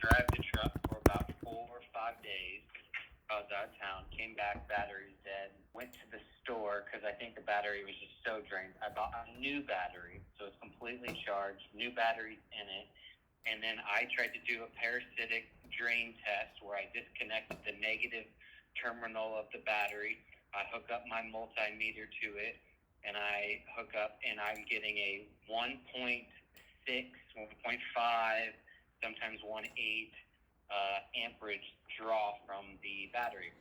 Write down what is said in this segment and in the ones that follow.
drive the truck for about 4 or 5 days. I was out of town, came back, battery's dead. Went to the store because I think the battery was just so drained. I bought a new battery, so it's completely charged, new batteries in it. And then I tried to do a parasitic drain test where I disconnected the negative terminal of the battery. I hook up my multimeter to it, and I hook up, and I'm getting a 1.6, 1.5, sometimes 1.8 amperage draw from the battery.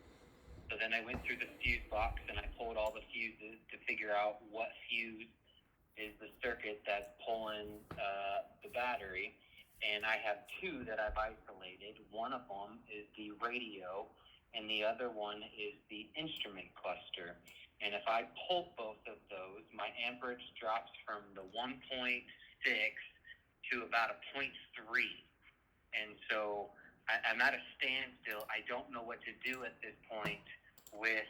So then I went through the fuse box and I pulled all the fuses to figure out what fuse is the circuit that's pulling the battery. And I have two that I've isolated. One of them is the radio, and the other one is the instrument cluster. And if I pull both of those, my amperage drops from the 1.6 to about a 0.3. And so I'm at a standstill. I don't know what to do at this point with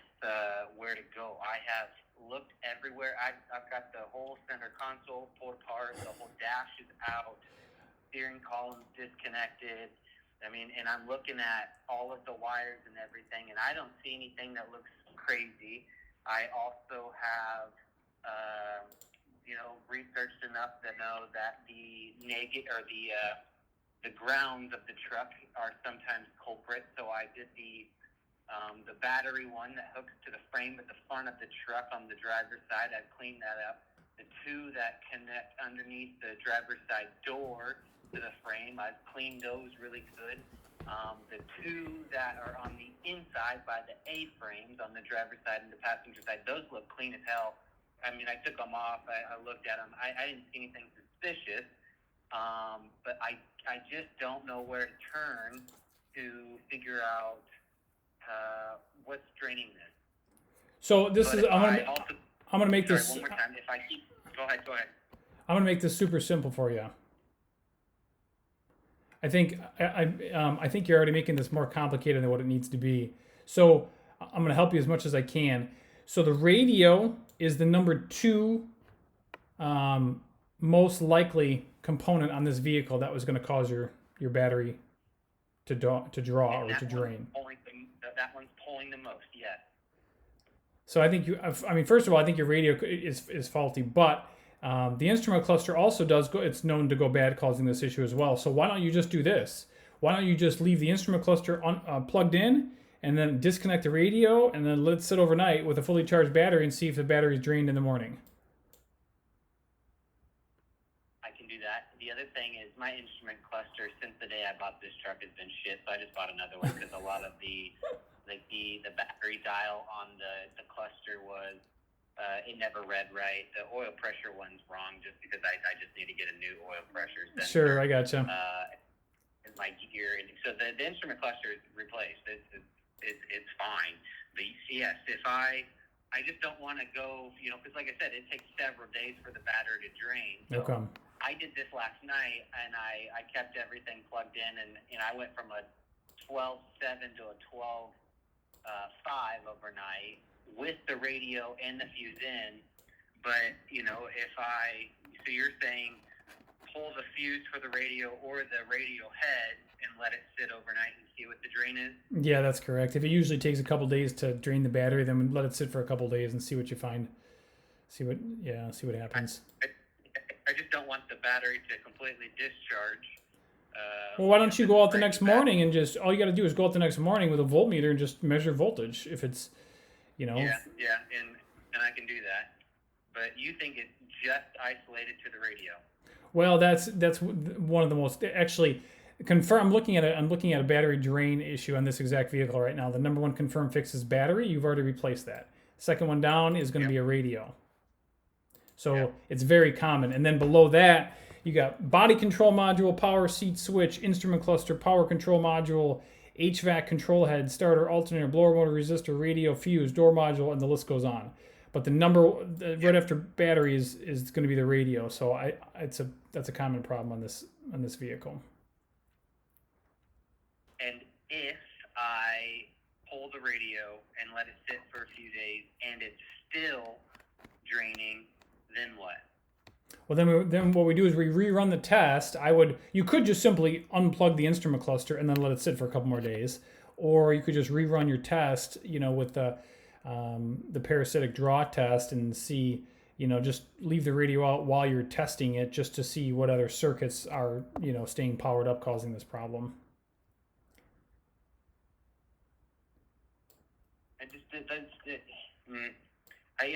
where to go. I have looked everywhere. I've got the whole center console pulled apart. The whole dash is out. Steering column's disconnected. I mean, and I'm looking at all of the wires and everything, and I don't see anything that looks crazy. I also have, researched enough to know that the grounds of the truck are sometimes culprits. So I did the battery one that hooks to the frame at the front of the truck on the driver's side. I've cleaned that up. The two that connect underneath the driver's side door to the frame, I've cleaned those really good. The two that are on the inside by the A-frames on the driver's side and the passenger side, those look clean as hell. I mean, I took them off. I looked at them. I didn't see anything suspicious. But I just don't know where to turn to figure out what's draining this. So this is I'm gonna make this. One more time. If I keep, go ahead. I'm gonna make this super simple for you. I think you're already making this more complicated than what it needs to be. So I'm gonna help you as much as I can. So the radio is the number 2 most likely component on this vehicle that was going to cause your battery to draw or to drain. That one's pulling the most, yes. So I think first of all, I think your radio is faulty, but the instrument cluster also it's known to go bad, causing this issue as well. So why don't you just do this? Why don't you just leave the instrument cluster plugged in, and then disconnect the radio, and then let it sit overnight with a fully charged battery and see if the battery is drained in the morning? The other thing is my instrument cluster, since the day I bought this truck, has been shit, so I just bought another one because a lot of the battery dial on the cluster was, it never read right. The oil pressure one's wrong just because I just need to get a new oil pressure sensor. Sure, I gotcha. In my gear. And so the instrument cluster is replaced. It's fine. But yes, if I just don't want to go, because like I said, it takes several days for the battery to drain. So okay. I did this last night, and I kept everything plugged in, and I went from a 12.7 to a 12.5 overnight with the radio and the fuse in. But, so you're saying pull the fuse for the radio or the radio head and let it sit overnight and see what the drain is? Yeah, that's correct. If it usually takes a couple days to drain the battery, then let it sit for a couple days and see what you find. See what happens. I just don't want the battery to completely discharge. Well, why don't you go out the next morning and all you got to do is go out the next morning with a voltmeter and just measure voltage. If it's, Yeah, and I can do that. But you think it's just isolated to the radio? Well, that's one of the most actually confirmed. I'm looking at a battery drain issue on this exact vehicle right now. The number 1 confirmed fix is battery. You've already replaced that. Second one down is going to be a radio. So it's very common. And then below that, you got body control module, power seat switch, instrument cluster, power control module, HVAC control head, starter, alternator, blower motor, resistor, radio, fuse, door module, and the list goes on. But the number right after battery is going to be the radio. So that's a common problem on this vehicle. And if I pull the radio and let it sit for a few days and it's still draining, then what? Well, then what we do is we rerun the test. You could just simply unplug the instrument cluster and then let it sit for a couple more days, or you could just rerun your test, with the parasitic draw test and see, just leave the radio out while you're testing it just to see what other circuits are, staying powered up causing this problem. I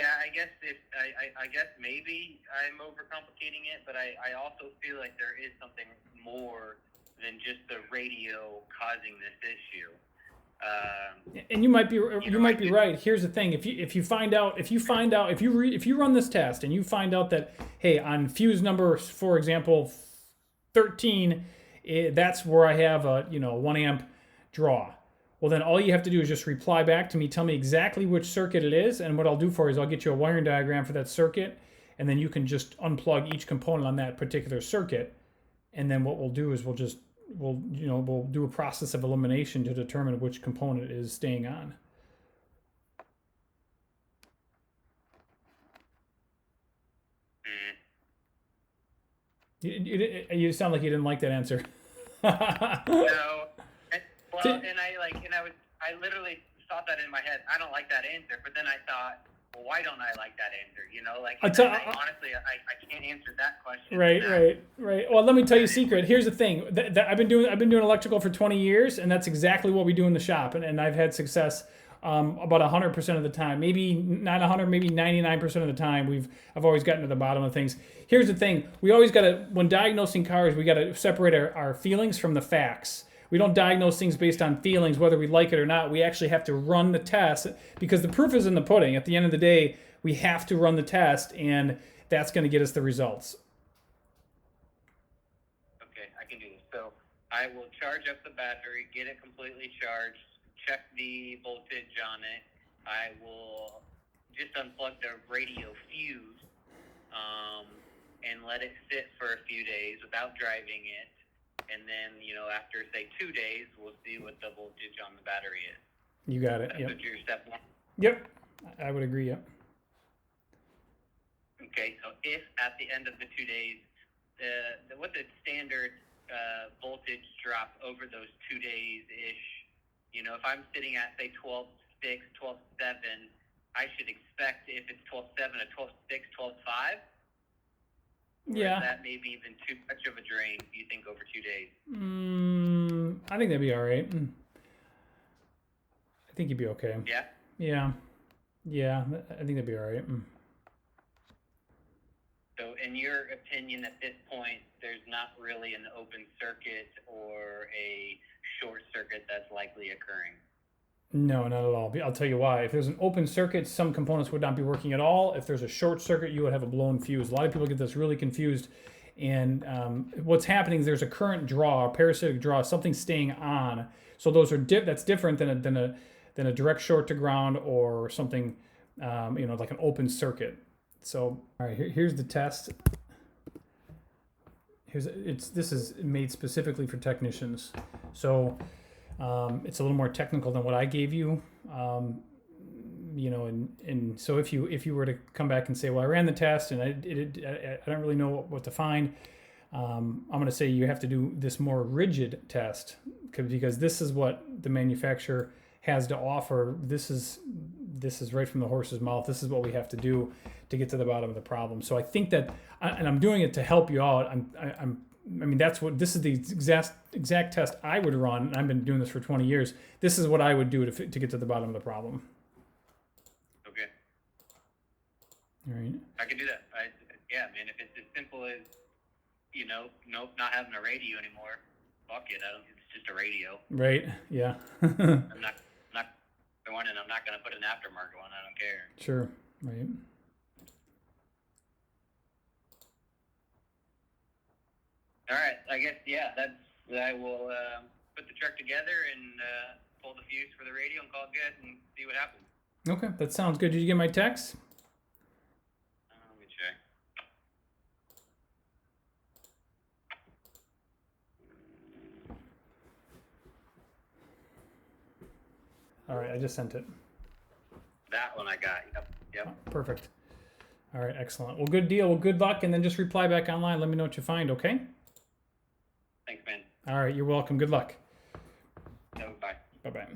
guess maybe I'm overcomplicating it, but I also feel like there is something more than just the radio causing this issue. And you might be right. Here's the thing: if you run this test and you find out that, hey, on fuse number, for example, 13, that's where I have a 1 amp draw. Well, then all you have to do is just reply back to me, tell me exactly which circuit it is, and what I'll do for you is I'll get you a wiring diagram for that circuit, and then you can just unplug each component on that particular circuit, and then what we'll do is we'll do a process of elimination to determine which component is staying on. You sound like you didn't like that answer. No. I literally thought that in my head. I don't like that answer, but then I thought, well, why don't I like that answer? Honestly, I can't answer that question. Right. Well, let me tell you a secret. Here's the thing. I've been doing electrical for 20 years, and that's exactly what we do in the shop, and I've had success about 100% of the time. Maybe not 100, maybe 99% of the time. I've always gotten to the bottom of things. Here's the thing. We always got to, when diagnosing cars, we got to separate our feelings from the facts. We don't diagnose things based on feelings, whether we like it or not. We actually have to run the test because the proof is in the pudding. At the end of the day, we have to run the test, and that's going to get us the results. Okay, I can do this. So I will charge up the battery, get it completely charged, check the voltage on it. I will just unplug the radio fuse and let it sit for a few days without driving it. And then, after, say, 2 days, we'll see what the voltage on the battery is. You got it. That's your step one? Yep. I would agree, yep. Okay, so if at the end of the 2 days, what the standard voltage drop over those 2 days-ish, if I'm sitting at, say, 12.6, 12.7, I should expect, if it's 12.7, a 12.6, 12.5? Yeah. Or is that maybe even too much of a drain, do you think, over 2 days? I think that'd be all right. I think you'd be okay. Yeah? Yeah, I think that'd be all right. So in your opinion, at this point, there's not really an open circuit or a short circuit that's likely occurring? No, not at all. I'll tell you why. If there's an open circuit, some components would not be working at all. If there's a short circuit, you would have a blown fuse. A lot of people get this really confused. And what's happening is there's a current draw, a parasitic draw, something staying on. So those are that's different than a direct short to ground or something, like an open circuit. So all right, here's the test. This is made specifically for technicians. So. It's a little more technical than what I gave you, and so if you were to come back and say, well, I ran the test and I don't really know what to find, I'm going to say you have to do this more rigid test because this is what the manufacturer has to offer. This is right from the horse's mouth. This is what we have to do to get to the bottom of the problem. So I think that, and I'm doing it to help you out. This is the exact test I would run, and I've been doing this for 20 years. This is what I would do to get to the bottom of the problem. Okay. All right. I can do that. If it's as simple as, not having a radio anymore, fuck it. It's just a radio. Right. Yeah. I'm not one, and I'm not going to put an aftermarket one. I don't care. Sure. Right. All right, I guess, I will put the truck together and pull the fuse for the radio and call it good and see what happens. Okay, that sounds good. Did you get my text? Let me check. All right, I just sent it. That one I got, yep. Perfect. All right, excellent. Well, good deal. Well, good luck, and then just reply back online. Let me know what you find, okay? Thanks, man. All right, you're welcome. Good luck. No, bye. Bye-bye.